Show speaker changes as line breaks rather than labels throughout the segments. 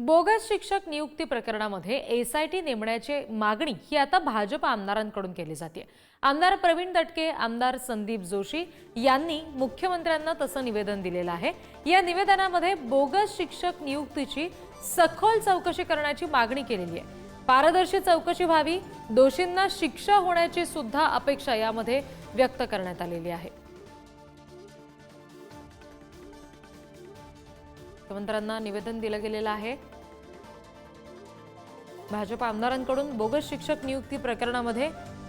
Bogus शिक्षक नियुक्ती प्रकरणामध्ये एसआयटी नेमण्याची मागणी ही आता भाजप आमदारांकडून केली जाते। आमदार प्रवीण दटके, आमदार संदीप जोशी यांनी मुख्यमंत्र्यांना तसं निवेदन दिलेलं आहे। या निवेदनामध्ये बोगस शिक्षक नियुक्तीची सखोल चौकशी करण्याची मागणी केलेली आहे। पारदर्शी चौकशी व्हावी, दोषींना शिक्षा होण्याची सुद्धा अपेक्षा यामध्ये व्यक्त करण्यात आलेली आहे। मुख्यमंत्र्यांना निवेदन दिलं गेलेलं आहे। भाजप आमदारांकडून बोगस शिक्षक नियुक्ती प्रकरणामध्ये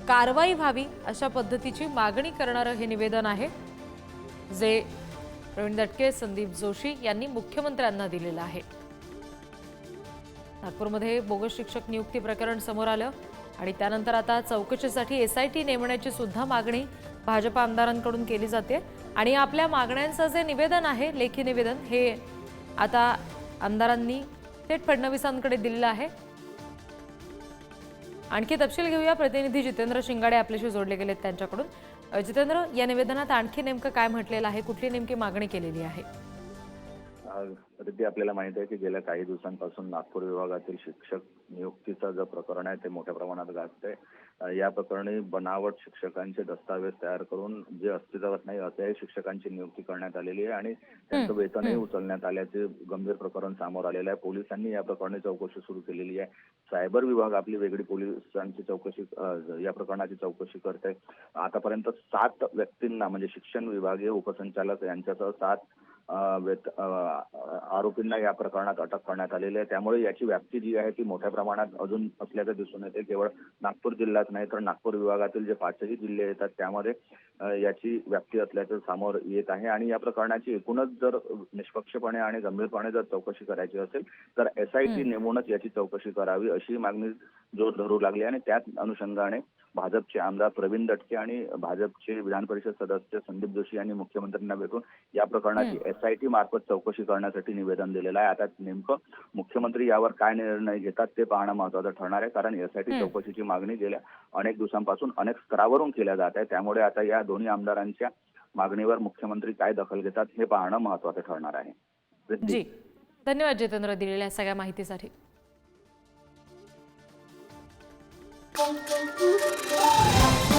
कारवाई व्हावी अशा पद्धतीची मागणी करणारं हे निवेदन आहे, जे प्रवीण दटके, संदीप जोशी यांनी मुख्यमंत्र्यांना दिलेलं आहे। नागपूरमध्ये बोगस शिक्षक नियुक्ती प्रकरण समोर आलं आणि त्यानंतर आता चौकशीसाठी एसआयटी नेमण्याची सुद्धा मागणी भाजप आमदारांकडून केली जाते आणि आपल्या मागण्यांचं जे निवेदन आहे, लेखी निवेदन, हे आता आमदारांनी थेट फडणवीसांकडे दिलेलं आहे। आणखी तपशील घेऊया, प्रतिनिधी जितेंद्र शिंगाडे आपल्याशी जोडले गेलेत त्यांच्याकडून। जितेंद्र, या निवेदनात आणखी नेमकं काय म्हटलेलं आहे, कुठली नेमकी मागणी केलेली आहे?
आपल्याला माहिती आहे की गेल्या काही दिवसांपासून नागपूर विभागातील शिक्षक नियुक्तीचं जे प्रकरण आहे ते मोठ्या प्रमाणात गाजतंय। या प्रकरणी बनावट शिक्षकांचे दस्तावेज तयार करून जे अस्तित्वात नाही अशाही शिक्षकांची नियुक्ती करण्यात आलेली आहे आणि त्यांचं वेतनही उचलण्यात आल्याचे गंभीर प्रकरण समोर आलेलं आहे। पोलिसांनी या प्रकरणी चौकशी सुरू केलेली आहे। सायबर विभाग आपली वेगळी पोलिसांची चौकशी या प्रकरणाची चौकशी करते। आतापर्यंत 7 व्यक्तींना म्हणजे शिक्षण विभागीय उपसंचालक यांच्यासह 7 आरोपींना या प्रकरणात अटक करण्यात आलेली आहे। त्यामुळे याची व्याप्ती जी आहे ती मोठ्या प्रमाणात अजून असल्याचं दिसून येते। केवळ नागपूर जिल्ह्यात नाही तर नागपूर विभागातील जे 5ही जिल्हे येतात त्यामध्ये याची व्याप्ती असल्याचं समोर येत आहे आणि या प्रकरणाची एकूणच जर निष्पक्षपणे आणि गंभीरपणे जर चौकशी करायची असेल तर एसआयटी नेमूनच याची चौकशी करावी अशी मागणी जोर धरू लागली आणि त्याच अनुषंगाने भाजपचे आमदार प्रवीण दटके आणि भाजपचे विधान परिषद सदस्य संदीप जोशी यांनी मुख्यमंत्र्यांना भेटून या प्रकरणाची एसआयटी मार्फत चौकशी करण्यासाठी निवेदन दिलेलं आहे। आता नेमकं मुख्यमंत्री यावर काय निर्णय घेतात ते पाहणं महत्त्वाचं ठरणार आहे, कारण एसआयटी चौकशीची मागणी गेल्या अनेक दिवसांपासून अनेक स्तरावरून केल्या जात आहे। त्यामुळे आता या दोन्ही आमदारांच्या मागणीवर मुख्यमंत्री काय दखल घेतात हे पाहणं महत्त्वाचं ठरणार आहे।
जी, धन्यवाद जितेंद्र दिलेल्या सगळ्या माहितीसाठी।
Thank you.